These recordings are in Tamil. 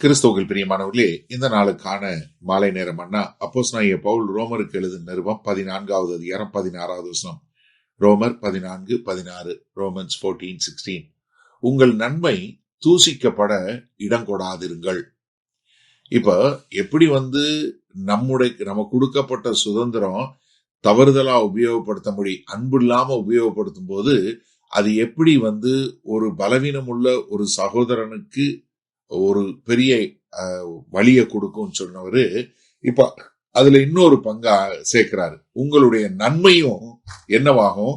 கிறிஸ்துவுக்குள் பிரியமானவர்களே, இந்த நாளுக்கான மாலை நேரம் அண்ணா அப்போஸ்தலனாகிய பவுல் ரோமருக்கு எழுதின நிருபம் 14வது அதிகாரம் 16வது வசனம். ரோமர் 14:16. ரோமன்ஸ் 14:16. உங்கள் நன்மை தூசிக்கப்பட இடம் கொடாதிருங்கள். இப்ப எப்படி நம்ம கொடுக்கப்பட்ட சுதந்திரம் தவறுதலா உபயோகப்படுத்த முடியும், அன்பு இல்லாம உபயோகப்படுத்தும் போது அது எப்படி ஒரு பலவீனம் உள்ள ஒரு சகோதரனுக்கு ஒரு பெரிய வழியை கொடுக்கும் சொன்னவரு இப்ப அதுல இன்னொரு பங்கா சேர்க்கிறாரு. உங்களுடைய நன்மையும் என்னவாகும்?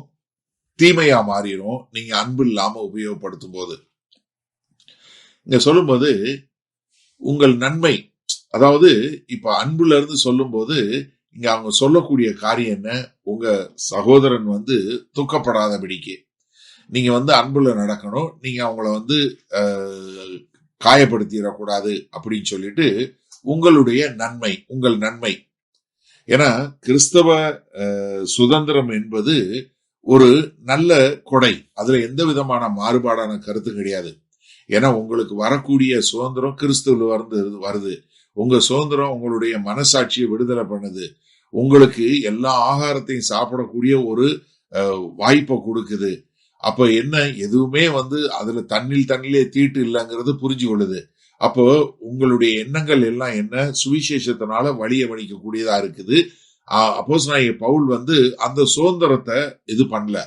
தீமையா மாறிடும் நீங்க அன்பு இல்லாம உபயோகப்படுத்தும் போது. இங்க சொல்லும்போது உங்கள் நன்மை, அதாவது இப்ப அன்புல இருந்து சொல்லும் போது இங்க அவங்க சொல்லக்கூடிய காரியம் என்ன? உங்க சகோதரன் துக்கப்படாதபடிக்கு நீங்க அன்புல நடக்கணும், நீங்க அவங்கள காயப்படுத்திடக்கூடாது அப்படின்னு சொல்லிட்டு உங்களுடைய நன்மை, உங்கள் நன்மை. ஏன்னா கிறிஸ்தவ சுதந்திரம் என்பது ஒரு நல்ல கொடை, அதுல எந்த விதமான மாறுபாடான கருத்து கிடையாது. ஏன்னா உங்களுக்கு வரக்கூடிய சுதந்திரம் கிறிஸ்துவ வருது. உங்க சுதந்திரம் உங்களுடைய மனசாட்சியை விடுதலை பண்ணுது, உங்களுக்கு எல்லா ஆகாரத்தையும் சாப்பிடக்கூடிய ஒரு வாய்ப்பை கொடுக்குது. அப்ப என்ன, எதுவுமே அதுல தண்ணிலே தீட்டு இல்லைங்கிறது புரிஞ்சு கொள்ளுது. அப்போ உங்களுடைய எண்ணங்கள் எல்லாம் என்ன, சுவிசேஷத்தினால வழியை வணிக்க கூடியதா இருக்குது. அப்போஸ்தலனாகிய பவுல் அந்த சுதந்திரத்தை இது பண்ணல,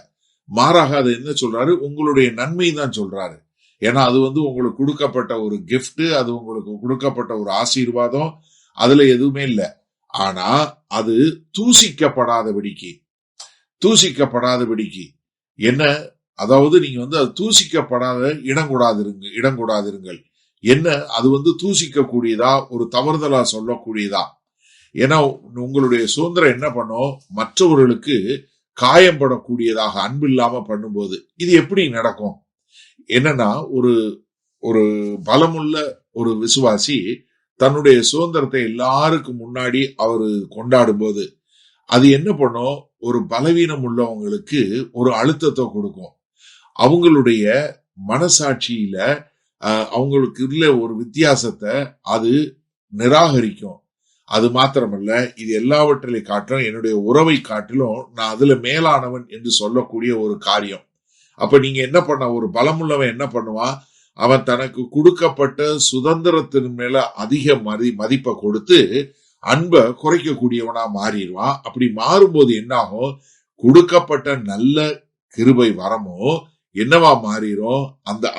மாறாக அது என்ன சொல்றாரு, உங்களுடைய நன்மை தான் சொல்றாரு. ஏன்னா அது உங்களுக்கு கொடுக்கப்பட்ட ஒரு கிஃப்ட், அது உங்களுக்கு கொடுக்கப்பட்ட ஒரு ஆசீர்வாதம், அதுல எதுவுமே இல்லை. ஆனா அது தூசிக்கப்படாதபடிக்கு என்ன, அதாவது நீங்க அது தூசிக்கப்படாத இடம் கூடாதிருங்கள். என்ன, அது தூசிக்க கூடியதா, ஒரு தவறுதலா சொல்லக்கூடியதா? ஏன்னா உங்களுடைய சுதந்திரம் என்ன பண்ணும், மற்றவர்களுக்கு காயம்படக்கூடியதாக அன்பு இல்லாம பண்ணும்போது இது எப்படி நடக்கும்? என்னன்னா ஒரு பலமுள்ள ஒரு விசுவாசி தன்னுடைய சுதந்திரத்தை எல்லாருக்கும் முன்னாடி அவரு கொண்டாடும் போது அது என்ன பண்ணும், ஒரு பலவீனம் உள்ளவங்களுக்கு ஒரு அழுத்தத்தை கொடுக்கும். அவங்களுடைய மனசாட்சியில அவங்களுக்கு உள்ள ஒரு வித்தியாசத்தை அது நிராகரிக்கும். அது மாத்திரமல்ல, இது எல்லாவற்றை காட்டிலும், என்னுடைய உறவை காட்டிலும் நான் அதுல மேலானவன் என்று சொல்லக்கூடிய ஒரு காரியம். அப்ப நீங்க என்ன பண்ண, ஒரு பலமுள்ளவன் என்ன பண்ணுவான், அவன் தனக்கு கொடுக்கப்பட்ட சுதந்திரத்தின் மேல அதிக மதிப்பை கொடுத்து அன்பை குறைக்கக்கூடியவனா மாறிடுவான். அப்படி மாறும்போது என்னாகும், கொடுக்கப்பட்ட நல்ல கிருபை வரமோ என்னவா மாறிடும்,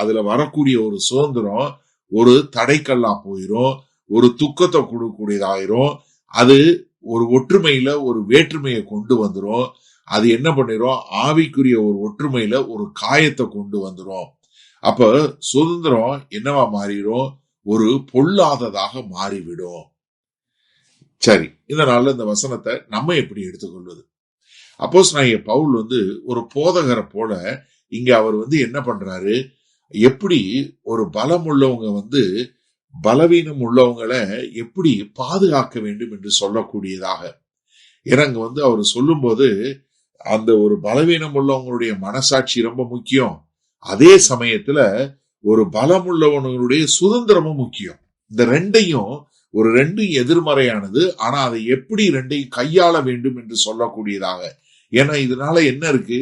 அதுல வரக்கூடிய ஒரு சுதந்திரம் ஒரு தடைக்கல்லா போயிரும், ஒரு துக்கத்தை கொடுக்கக்கூடியதாயிரும். அது ஒரு ஒற்றுமையில ஒரு வேற்றுமையை கொண்டு வந்துரும். அது என்ன பண்ணிரும், ஆவிக்குரிய ஒரு ஒற்றுமையில ஒரு காயத்தை கொண்டு வந்துரும். அப்ப சுதந்திரம் என்னவா மாறிடும், ஒரு பொல்லாததாக மாறிவிடும். சரி, இதனால இந்த வசனத்தை நம்ம எப்படி எடுத்துக்கொள்வது? அப்போஸ்தலனாகிய பவுல் ஒரு போதகரை போல இங்க அவர் என்ன பண்றாரு, எப்படி ஒரு பலம் உள்ளவங்க பலவீனம் உள்ளவங்களை எப்படி பாதுகாக்க வேண்டும் என்று சொல்லக்கூடியதாக. ஏன்னா இங்க அவர் சொல்லும் போது அந்த ஒரு பலவீனம் உள்ளவங்களுடைய மனசாட்சி ரொம்ப முக்கியம், அதே சமயத்துல ஒரு பலம் உள்ளவங்களுடைய சுதந்திரமும் முக்கியம். இந்த ரெண்டும் எதிர்மறையானது, ஆனா அதை எப்படி ரெண்டையும் கையாள வேண்டும் என்று சொல்லக்கூடியதாக. ஏன்னா இதனால என்ன இருக்கு,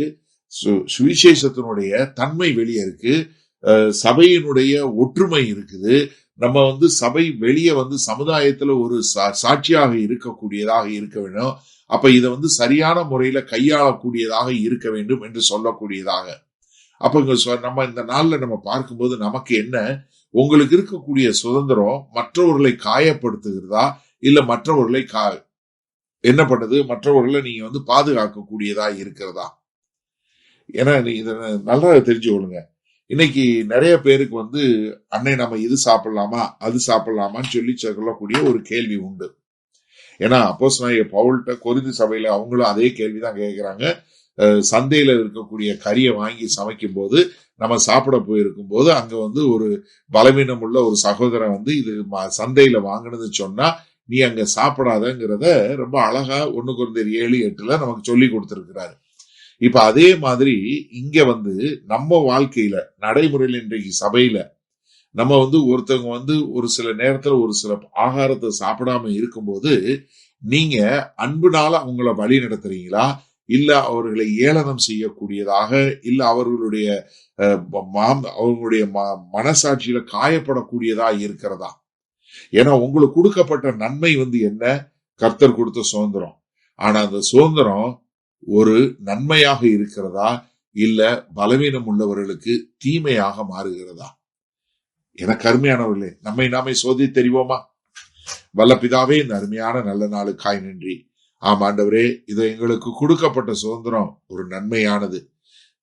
சுவிசேஷத்தினுடைய தன்மை வெளியே இருக்கு, சபையினுடைய ஒற்றுமை இருக்குது. நம்ம சபை வெளியே சமுதாயத்துல ஒரு சாட்சியாக இருக்கக்கூடியதாக இருக்க வேண்டும். அப்ப இதை சரியான முறையில கையாளக்கூடியதாக இருக்க வேண்டும் என்று சொல்லக்கூடியதாக. அப்ப இங்க நம்ம இந்த நாள்ல நம்ம பார்க்கும்போது நமக்கு என்ன, உங்களுக்கு இருக்கக்கூடிய சுதந்திரம் மற்றவர்களை காயப்படுத்துகிறதா, இல்ல மற்றவர்களை என்ன பண்ணுது, மற்றவர்களை நீங்க பாதுகாக்கக்கூடியதா இருக்கிறதா? ஏன்னா இதை நல்லா தெரிஞ்சு கொள்ளுங்க. இன்னைக்கு நிறைய பேருக்கு அன்னை நம்ம இது சாப்பிடலாமா அது சாப்பிடலாமான்னு சொல்லக்கூடிய ஒரு கேள்வி உண்டு. ஏன்னா அப்போஸ்தலனாகிய பவுல்கிட்ட கொரிந்து சபையில அவங்களும் அதே கேள்விதான் கேட்கிறாங்க. சந்தையில இருக்கக்கூடிய கறியை வாங்கி சமைக்கும் போது, நம்ம சாப்பிட போயிருக்கும் போது அங்க ஒரு பலவீனம் உள்ள ஒரு சகோதரன் இது சந்தையில வாங்கினது சொன்னா நீ அங்க சாப்பிடாதங்கிறத ரொம்ப அழகா 1 கொரிந்தியர் 7:8 நமக்கு சொல்லி கொடுத்திருக்கிறாரு. இப்ப அதே மாதிரி இங்க நம்ம வாழ்க்கையில நடைமுறையில் இன்றைக்கு சபையில நம்ம ஒருத்தவங்க ஒரு சில நேரத்துல ஒரு சில ஆகாரத்தை சாப்பிடாம இருக்கும்போது நீங்க அன்புனால அவங்கள வழி நடத்துறீங்களா, இல்ல அவர்களை ஏளனம் செய்யக்கூடியதாக, இல்ல அவர்களுடைய அவங்களுடைய மனசாட்சியில காயப்படக்கூடியதா இருக்கிறதா? ஏன்னா உங்களுக்கு கொடுக்கப்பட்ட நன்மை என்ன? கர்த்தர் கொடுத்த சுதந்திரம். ஆனா அந்த சுதந்திரம் ஒரு நன்மையாக இருக்கிறதா, இல்ல பலவீனம் உள்ளவர்களுக்கு தீமையாக மாறுகிறதா? எனக்கு அருமையானவர்களே, நம்மை நாமே சோதி தெரிவோமா? வல்ல பிதாவே, இந்த அருமையான நல்ல நாளுக்காய் நன்றி. ஆமாண்டவரே, இது எங்களுக்கு கொடுக்கப்பட்ட சுதந்திரம் ஒரு நன்மையானது.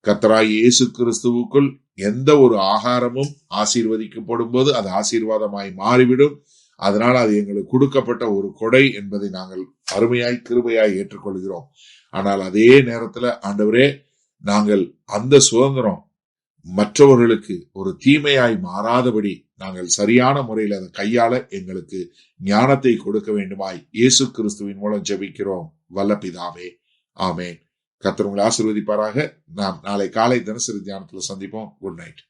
கர்த்தராய் இயேசு கிறிஸ்துவுக்குள் எந்த ஒரு ஆகாரமும் ஆசீர்வதிக்கப்படும் போது அது ஆசீர்வாதமாய் மாறிவிடும். அதனால அது எங்களுக்கு கொடுக்கப்பட்ட ஒரு கொடை என்பதை நாங்கள் அருமையாய் கிருபையாய் ஏற்றுக்கொள்கிறோம். ஆனால் அதே நேரத்துல ஆண்டவரே, நாங்கள் அந்த சுதந்திரம் மற்றவர்களுக்கு ஒரு தீமையாய் மாறாதபடி நாங்கள் சரியான முறையில் அதை கையாள எங்களுக்கு ஞானத்தை கொடுக்க வேண்டுமாய் இயேசு கிறிஸ்துவின் மூலம் ஜெபிக்கிறோம் வல்ல பிதாவே, ஆமென். கர்த்தர் உங்களை ஆசீர்வதிப்பாராக. நாம் நாளை காலை தினசரி தியானத்துல சந்திப்போம். Good night.